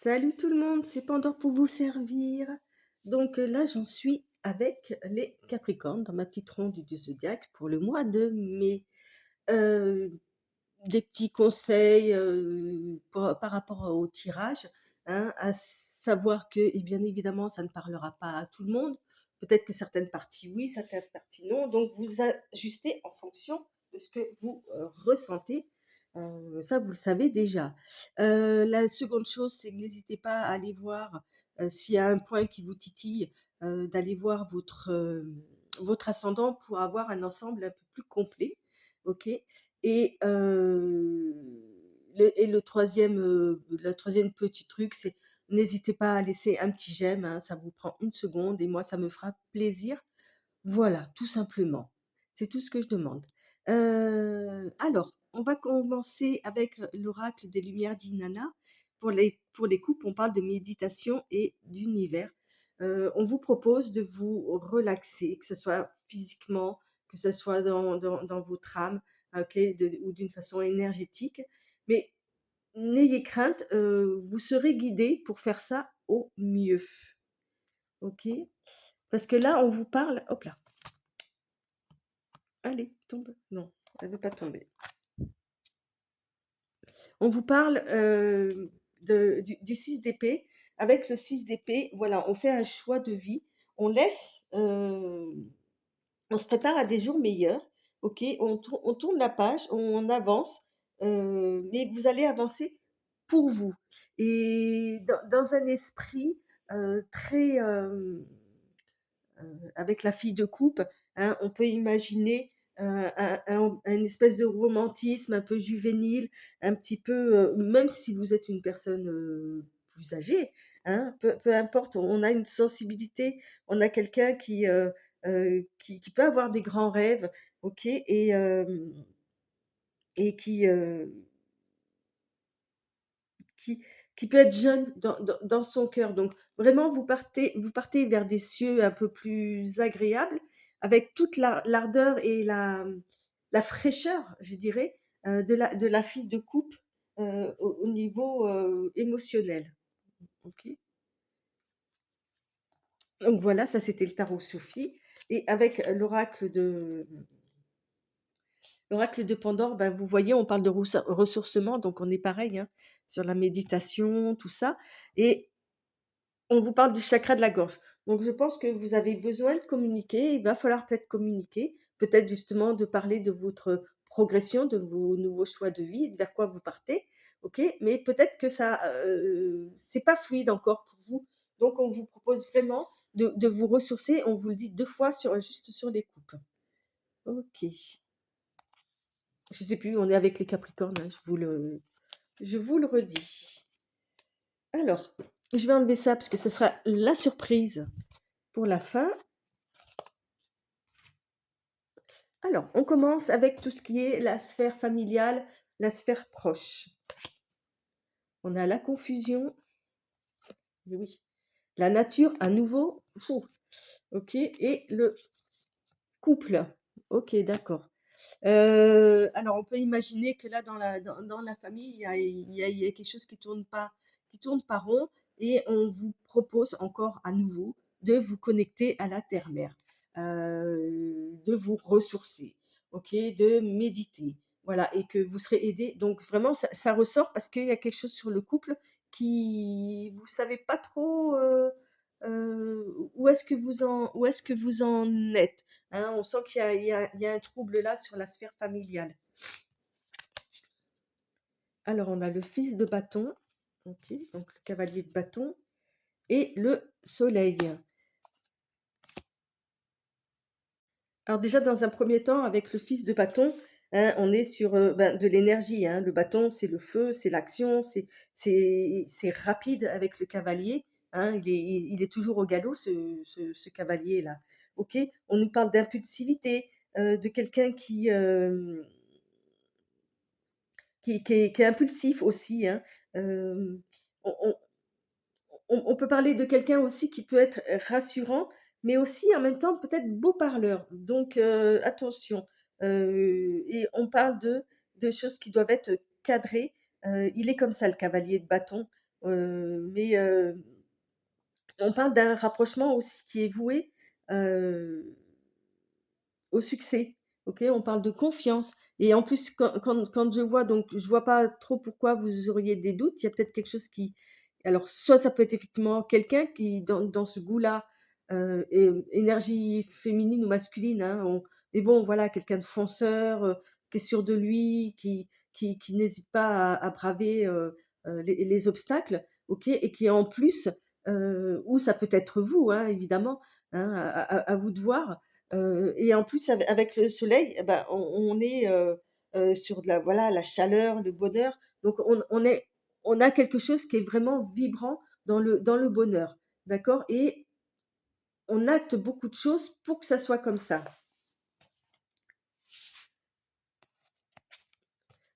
Salut tout le monde, c'est Pandore pour vous servir. Là, j'en suis avec les Capricornes dans ma petite ronde du zodiaque pour le mois de mai. Euh, des petits conseils par rapport au tirage, hein, à savoir que, et bien évidemment, ça ne parlera pas à tout le monde. Peut-être que certaines parties oui, certaines parties non. Donc, vous ajustez en fonction de ce que vous ressentez. Ça, vous le savez déjà. La seconde chose, c'est que n'hésitez pas à aller voir s'il y a un point qui vous titille, d'aller voir votre ascendant pour avoir un ensemble un peu plus complet. Ok. Et le troisième, le troisième petit truc, c'est n'hésitez pas à laisser un petit j'aime, hein, ça vous prend une seconde et moi, ça me fera plaisir. Voilà, tout simplement. C'est tout ce que je demande. Alors, on va commencer avec l'oracle des Lumières d'Inanna. Pour les couples, on parle de méditation et d'univers. On vous propose de vous relaxer, que ce soit physiquement, que ce soit dans votre âme, ok, ou d'une façon énergétique. Mais n'ayez crainte, vous serez guidé pour faire ça au mieux. Ok? Parce que là, on vous parle. Hop là. Allez, tombe. Non, elle veut pas tomber. On vous parle du 6 d'épée. Avec le 6 d'épée, voilà, on fait un choix de vie. On laisse, on se prépare à des jours meilleurs. Ok, on tourne la page, on avance, mais vous allez avancer pour vous. Et dans un esprit très, avec la fille de coupe, hein, on peut imaginer un espèce de romantisme un peu juvénile, un petit peu, même si vous êtes une personne plus âgée, hein, peu importe, on a une sensibilité, on a quelqu'un qui peut avoir des grands rêves, ok, et qui, qui peut être jeune dans son cœur. Donc, vraiment, vous partez vers des cieux un peu plus agréables, avec toute l'ardeur et la fraîcheur, je dirais, de la fille de coupe au niveau émotionnel. Ok. Donc voilà, ça c'était le tarot Sophie. Et avec l'oracle de Pandore, ben, vous voyez, on parle de ressourcement, donc on est pareil, hein, sur la méditation, tout ça. Et on vous parle du chakra de la gorge. Donc, je pense que vous avez besoin de communiquer. Il va falloir peut-être communiquer, peut-être justement de parler de votre progression, de vos nouveaux choix de vie, vers quoi vous partez. Ok, mais peut-être que ça, c'est pas fluide encore pour vous. Donc, on vous propose vraiment de vous ressourcer. On vous le dit 2 fois juste sur les coupes. Ok. Je sais plus, on est avec les Capricornes, hein, je vous le redis. Alors, je vais enlever ça parce que ce sera la surprise pour la fin. Alors, on commence avec tout ce qui est la sphère familiale, la sphère proche. On a la confusion, oui, la nature à nouveau, fou, ok, et le couple, ok, d'accord. Alors, on peut imaginer que là, dans la famille, il y a quelque chose qui tourne pas rond, et on vous propose encore à nouveau de vous connecter à la terre-mère, de vous ressourcer, ok, de méditer, voilà, et que vous serez aidé. Donc, vraiment, ça ressort parce qu'il y a quelque chose sur le couple qui, vous savez pas trop où est-ce que vous en êtes. Hein, on sent qu'il y a un trouble là sur la sphère familiale. Alors, on a le fils de bâton, ok, donc le cavalier de bâton, et le soleil. Alors déjà, dans un premier temps, avec le fils de bâton, hein, on est sur de l'énergie, hein. Le bâton, c'est le feu, c'est l'action, c'est rapide avec le cavalier, hein. Il est toujours au galop, ce cavalier-là. Ok, on nous parle d'impulsivité, de quelqu'un qui est impulsif aussi, hein. On, on- on peut parler de quelqu'un aussi qui peut être rassurant, mais aussi en même temps peut-être beau parleur. Donc attention. Et on parle de choses qui doivent être cadrées. Il est comme ça, le cavalier de bâton. Mais on parle d'un rapprochement aussi qui est voué, heu au succès, OK? On parle de confiance et en plus quand je vois donc je vois pas trop pourquoi vous auriez des doutes. Il y a peut-être quelque chose qui alors soit ça peut être effectivement quelqu'un qui dans ce goût-là, énergie féminine ou masculine, hein, mais bon voilà, quelqu'un de fonceur, qui est sûr de lui, qui n'hésite pas à braver, les obstacles, OK? Et qui en plus, ou ça peut être vous, hein, évidemment, hein, à vous de voir. Et en plus avec le soleil et ben, on est, sur de la voilà, la chaleur, le bonheur. Donc on a quelque chose qui est vraiment vibrant dans le bonheur, d'accord? Et on acte beaucoup de choses pour que ça soit comme ça.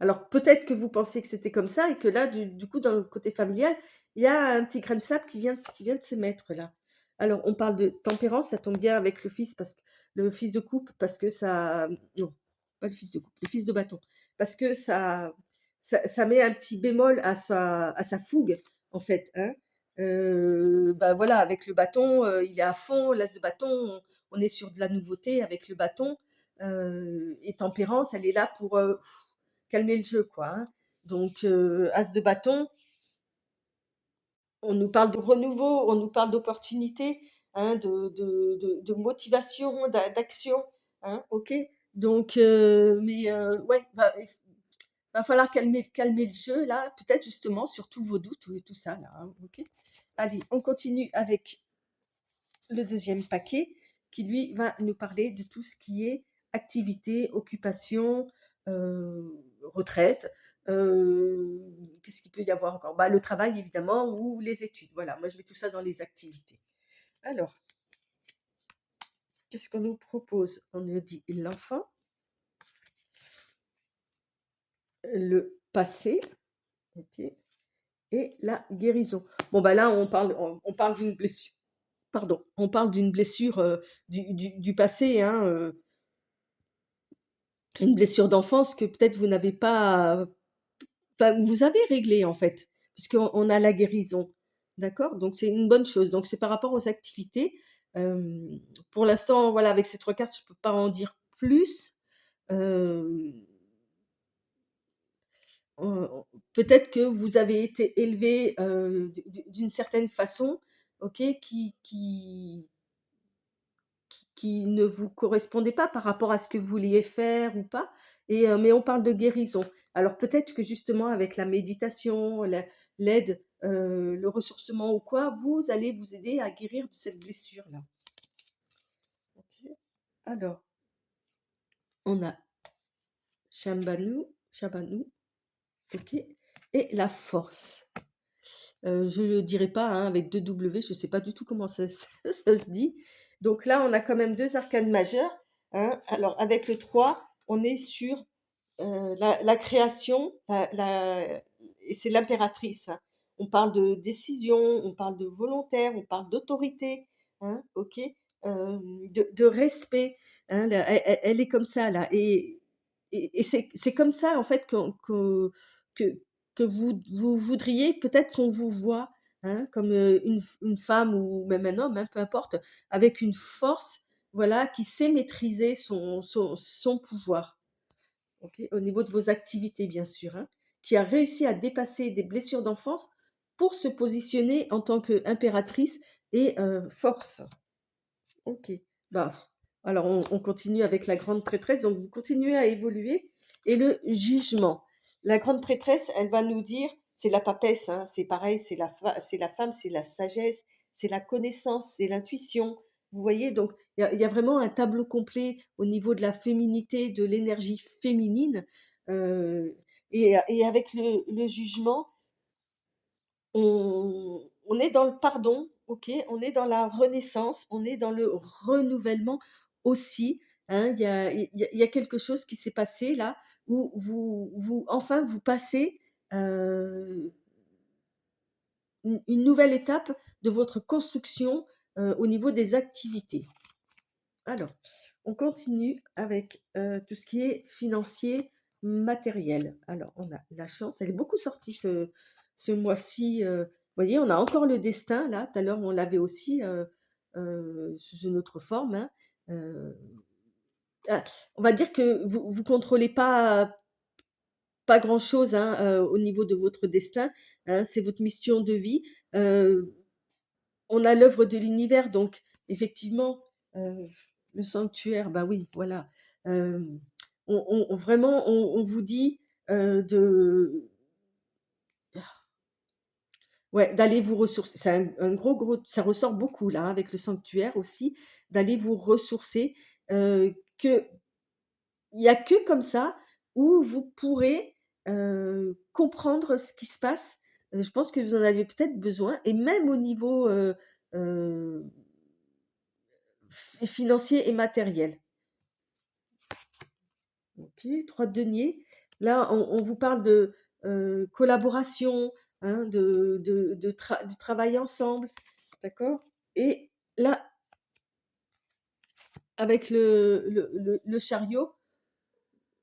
Alors peut-être que vous pensiez que c'était comme ça et que là, du coup, dans le côté familial, il y a un petit grain de sable qui vient de se mettre là. Alors on parle de tempérance, ça tombe bien avec le fils parce que le fils de coupe parce que ça non, pas le fils de coupe, le fils de bâton. Parce que ça met un petit bémol à sa fougue en fait, hein. Bah, voilà, avec le bâton, il est à fond, l'as de bâton, on est sur de la nouveauté avec le bâton, et tempérance, elle est là pour, calmer le jeu, quoi, hein. Donc, as de bâton, on nous parle de renouveau, on nous parle d'opportunité, hein, de motivation, d'action, hein, OK? Donc, mais, ouais, va falloir calmer le jeu là, peut-être justement sur tous vos doutes et tout ça là, hein, OK? Allez, on continue avec le deuxième paquet qui lui va nous parler de tout ce qui est activité, occupation, retraite. Qu'est-ce qu'il peut y avoir encore? Bah, le travail évidemment ou les études. Voilà, moi je mets tout ça dans les activités. Alors, qu'est-ce qu'on nous propose? On nous dit l'enfant, le passé, ok, et la guérison. Bon bah là on parle d'une blessure. Pardon, on parle d'une blessure du passé, hein, une blessure d'enfance que peut-être vous n'avez pas enfin, vous avez réglé en fait, puisqu'on a la guérison. D'accord? Donc c'est une bonne chose. Donc c'est par rapport aux activités. Pour l'instant, voilà, avec ces 3 cartes, je peux pas en dire plus. Hem, peut-être que vous avez été élevé, d'une certaine façon, OK, qui ne vous correspondait pas par rapport à ce que vous vouliez faire ou pas et mais on parle de guérison. Alors peut-être que justement avec la méditation, l'aide, le ressourcement ou quoi, vous allez vous aider à guérir de cette blessure-là. OK. Alors, on a Shambanou, OK, et la force. Je le dirai pas, hein, avec 2 W, je sais pas du tout comment ça se ça se dit. Donc là, on a quand même 2 arcanes majeures, hein. Alors avec le 3, on est sur la création, et c'est l'impératrice, hein. On parle de décision, on parle de volontaire, on parle d'autorité, hein, OK? De respect, hein, là, elle est comme ça là et c'est comme ça en fait que que vous voudriez peut-être qu'on vous voit, hein, comme, une femme ou même un homme, hein, peu importe, avec une force, voilà, qui sait maîtriser son pouvoir. OK, au niveau de vos activités bien sûr, hein, qui a réussi à dépasser des blessures d'enfance pour se positionner en tant qu'impératrice et force. OK. Bah, alors on continue avec la grande prêtresse, donc vous continuez à évoluer et le jugement. La grande prêtresse, elle va nous dire c'est la papesse, hein, c'est pareil, c'est la femme, c'est la sagesse, c'est la connaissance, c'est l'intuition. Vous voyez? Donc il y a vraiment un tableau complet au niveau de la féminité, de l'énergie féminine, heu et avec le jugement, on est dans le pardon, OK, on est dans la renaissance, on est dans le renouvellement aussi, hein. Il y a quelque chose qui s'est passé là, où vous enfin vous passez, heu, une nouvelle étape de votre construction, au niveau des activités. Alors, on continue avec, tout ce qui est financier, matériel. Alors on a la chance, elle est beaucoup sortie ce mois-ci, vous voyez, on a encore le destin là, tout à l'heure on l'avait aussi, sous une autre forme, hein, heu, ah, on va dire que vous contrôlez pas grand-chose, hein, au niveau de votre destin, hein, c'est votre mission de vie. Heu, on a l'œuvre de l'univers, donc effectivement, heu, le sanctuaire, bah oui, voilà. Hem, on vraiment, on vous dit, de ouais, d'aller vous ressourcer. C'est un gros ça ressort beaucoup là, hein, avec le sanctuaire aussi, d'aller vous ressourcer, qu'il y a que comme ça où vous pourrez, comprendre ce qui se passe. Je pense que vous en avez peut-être besoin et même au niveau, heu, financier et matériel. OK, 3 deniers. Là, on vous parle de, collaboration, hein, de travail ensemble, d'accord? Et là, avec le chariot,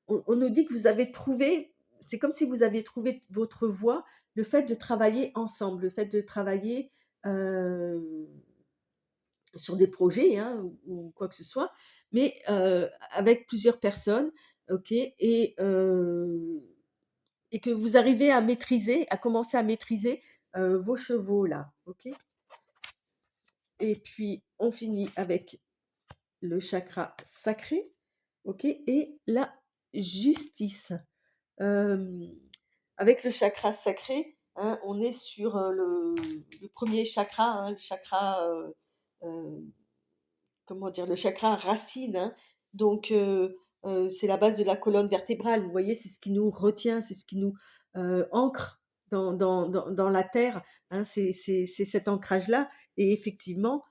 on nous dit que vous avez trouvé, c'est comme si vous aviez trouvé votre voie, le fait de travailler ensemble, le fait de travailler, heu, sur des projets, hein, ou quoi que ce soit, mais avec plusieurs personnes, OK? Et que vous arrivez à maîtriser, à commencer à maîtriser, vos chevaux là, OK? Et puis on finit avec le chakra sacré, OK? Et la justice. Hem, avec le chakra sacré, hein, on est sur, le 1er chakra, hein, le chakra, heu, comment dire? Le chakra racine, hein. Donc c'est la base de la colonne vertébrale. Vous voyez? C'est ce qui nous retient, c'est ce qui nous, ancre dans la terre, hein. C'est cet ancrage-là et effectivement,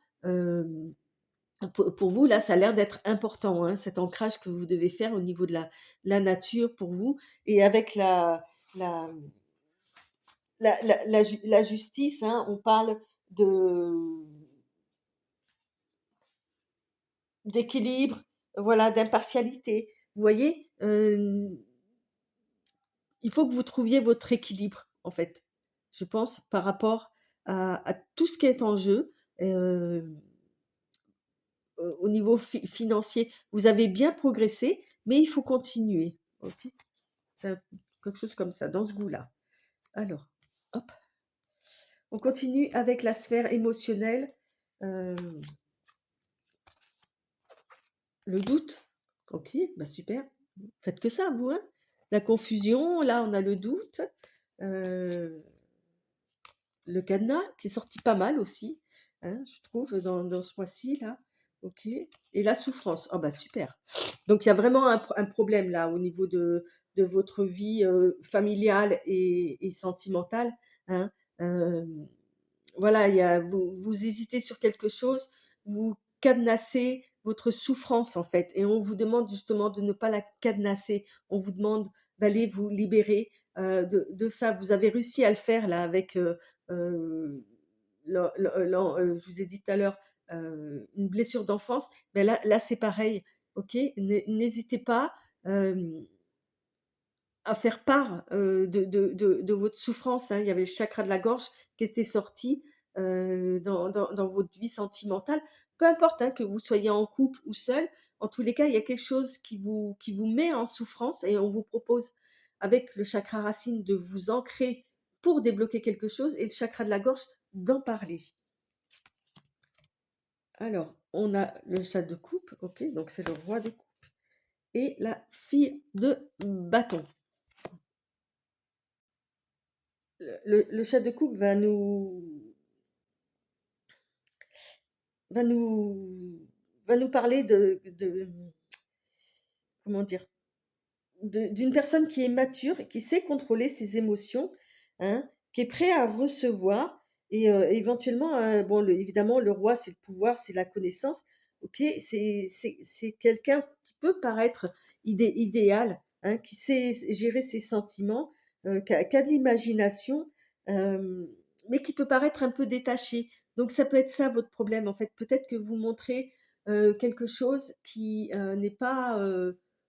pour vous, là, ça a l'air d'être important, hein, cet ancrage que vous devez faire au niveau de la nature pour vous et avec la la justice, hein, on parle de d'équilibre, voilà, d'impartialité. Vous voyez? Il faut que vous trouviez votre équilibre, en fait, je pense, par rapport à tout ce qui est en jeu, au niveau financier. Vous avez bien progressé, mais il faut continuer. OK? C'est quelque chose comme ça, dans ce goût-là. Alors, hop, on continue avec la sphère émotionnelle, hem, le doute. OK, bah, super. Faites que ça vous, hein. La confusion, là, on a le doute, heu, le cadenas qui est sorti pas mal aussi, hein, je trouve dans ce mois-ci là. OK et la souffrance. Ah bah, super. Donc il y a vraiment un problème là au niveau de votre vie, familiale et sentimentale, hein. Hem Voilà, il y a vous hésitez sur quelque chose, vous cadenassez votre souffrance, en fait et on vous demande justement de ne pas la cadenasser. On vous demande d'aller vous libérer, de ça. Vous avez réussi à le faire là avec, je vous ai dit tout à l'heure, une blessure d'enfance, mais là c'est pareil, OK? N'hésitez pas, hem à faire part, de votre souffrance, hein. Il y avait le chakra de la gorge qui était sorti, dans votre vie sentimentale. Peu importe, hein, que vous soyez en couple ou seul, en tous les cas, il y a quelque chose qui vous met en souffrance et on vous propose, avec le chakra racine, de vous ancrer pour débloquer quelque chose et le chakra de la gorge, d'en parler. Alors, on a le chat de coupe, OK, donc c'est le roi de coupe et la fille de bâton. Le chat de coupe va nous va nous parler de comment dire? D'une personne qui est mature et qui sait contrôler ses émotions, hein, qui est prêt à recevoir et éventuellement, bon, évidemment, le roi, c'est le pouvoir, c'est la connaissance, OK? C'est quelqu'un qui peut paraître idéal, hein, qui sait gérer ses sentiments, qui a de l'imagination, hem, mais qui peut paraître un peu détaché. Donc ça peut être ça votre problème, en fait. Peut-être que vous montrez, quelque chose qui, n'est pas,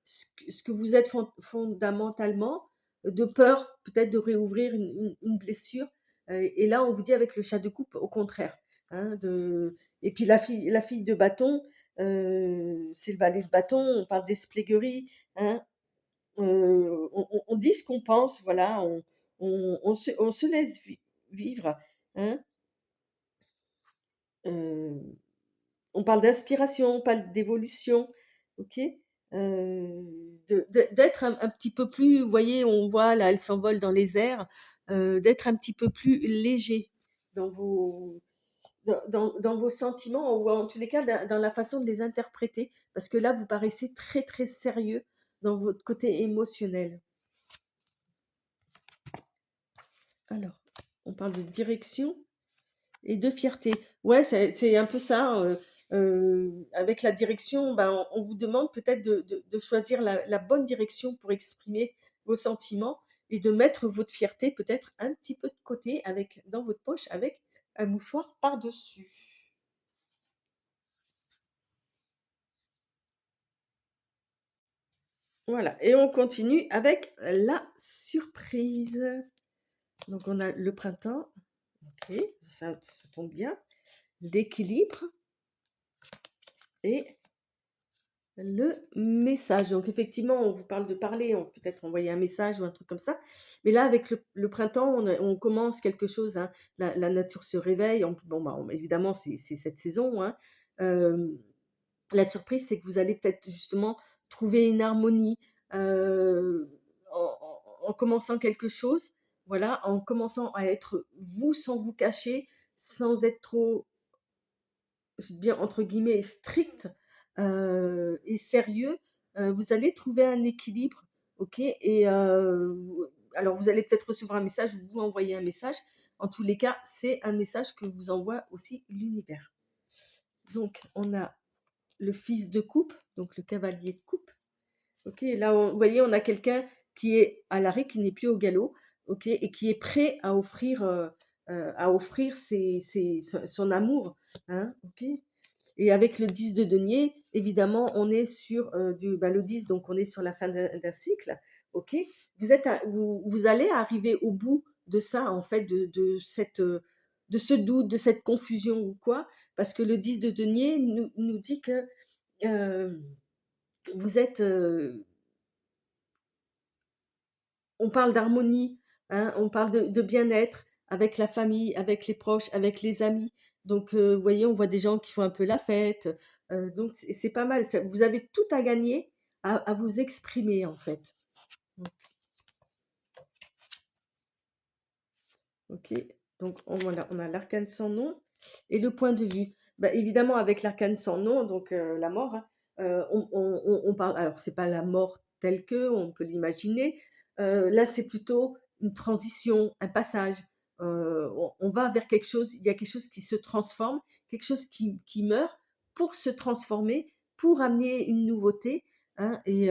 ce que vous êtes fondamentalement, de peur peut-être de réouvrir une blessure. Et là, on vous dit avec le chat de coupe, au contraire, hein, et puis la fille de bâton, c'est le valet de bâton, on parle d'espièglerie, hein, on dit ce qu'on pense, voilà, on se laisse vivre, hein. euh, on parle d'inspiration, on parle d'évolution, ok? D'être un petit peu plus, vous voyez, on voit là, elle s'envole dans les airs, d'être un petit peu plus léger dans vos sentiments, ou en tous les cas dans la façon de les interpréter, parce que là, vous paraissez très très sérieux dans votre côté émotionnel. Alors, on parle de direction et de fierté. Ouais, c'est un peu ça. Avec la direction, ben, on vous demande peut-être de choisir la bonne direction pour exprimer vos sentiments, et de mettre votre fierté peut-être un petit peu de côté dans votre poche avec un mouchoir par-dessus. Voilà, et on continue avec la surprise. Donc on a le printemps, ok, ça tombe bien, l'équilibre et le message. Donc effectivement, on vous parle de parler, on peut être envoyer un message ou un truc comme ça. Mais là, avec le printemps, on commence quelque chose, hein. La nature se réveille. Bon, bah, évidemment, c'est cette saison, hein. Euh, la surprise, c'est que vous allez peut-être justement trouver une harmonie, en commençant quelque chose. Voilà, en commençant à être vous, sans vous cacher, sans être trop, bien entre guillemets «strict», et sérieux. Vous allez trouver un équilibre, OK? Et alors vous allez peut-être recevoir un message ou vous envoyer un message. En tous les cas, c'est un message que vous envoie aussi l'univers. Donc on a le fils de coupe, donc le cavalier de coupe. OK, là, vous voyez, on a quelqu'un qui est à l'arrêt, qui n'est plus au galop, OK, et qui est prêt à offrir son amour, hein, OK. Et avec le 10 de denier, évidemment, on est sur le 10, donc on est sur la fin d'un cycle, OK. Vous allez arriver au bout de ça, en fait, de ce doute, de cette confusion ou quoi, parce que le 10 de denier nous dit que euh, vous êtes, on parle d'harmonie, hein, on parle de bien-être avec la famille, avec les proches, avec les amis. Donc, vous voyez, on voit des gens qui font un peu la fête. Donc, c'est pas mal. Vous avez tout à gagner à vous exprimer, en fait. Ok, donc voilà, on a l'arcane sans nom et le point de vue. Bah, évidemment, avec l'arcane sans nom, donc la mort, hein, on parle, alors c'est pas la mort telle que, on peut l'imaginer. Là, c'est plutôt une transition, un passage. On va vers quelque chose, il y a quelque chose qui se transforme, quelque chose qui meurt pour se transformer, pour amener une nouveauté, hein, et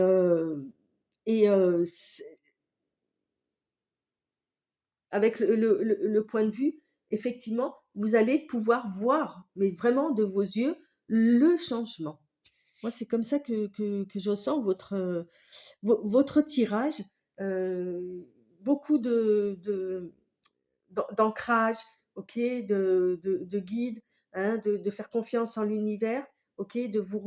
avec le point de vue, effectivement, vous allez pouvoir voir, mais vraiment de vos yeux, le changement. Moi, c'est comme ça que je ressens votre tirage. Euh, Beaucoup d'ancrage, ok, de guide, hein, de faire confiance en l'univers, ok, de vous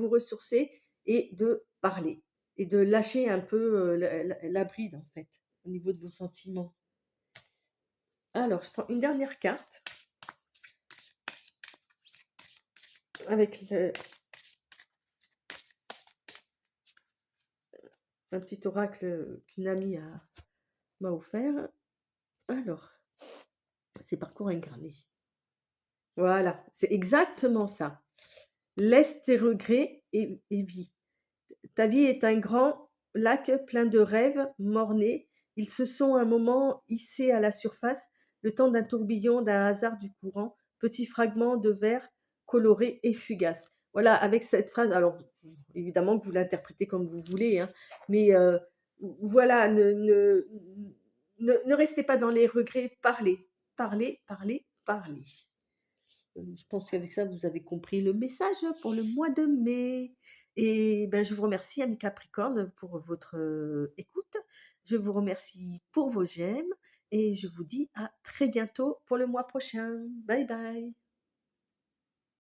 ressourcer et de parler et de lâcher un peu la bride, en fait, au niveau de vos sentiments. Alors, je prends une dernière carte avec un petit oracle qu'une amie m'a offert. Alors, c'est parcours incarné. Voilà, c'est exactement ça. Laisse tes regrets et vis. Ta vie est un grand lac plein de rêves mornés. Ils se sont un moment hissés à la surface, le temps d'un tourbillon, d'un hasard du courant, petits fragments de verre colorés et fugaces. Voilà, avec cette phrase, alors évidemment que vous l'interprétez comme vous voulez, hein, mais voilà, ne restez pas dans les regrets, parlez, parlez, parlez, parlez. Je pense qu'avec ça, vous avez compris le message pour le mois de mai. Et ben, je vous remercie, ami Capricorne, pour votre écoute. Je vous remercie pour vos j'aime et je vous dis à très bientôt pour le mois prochain. Bye bye.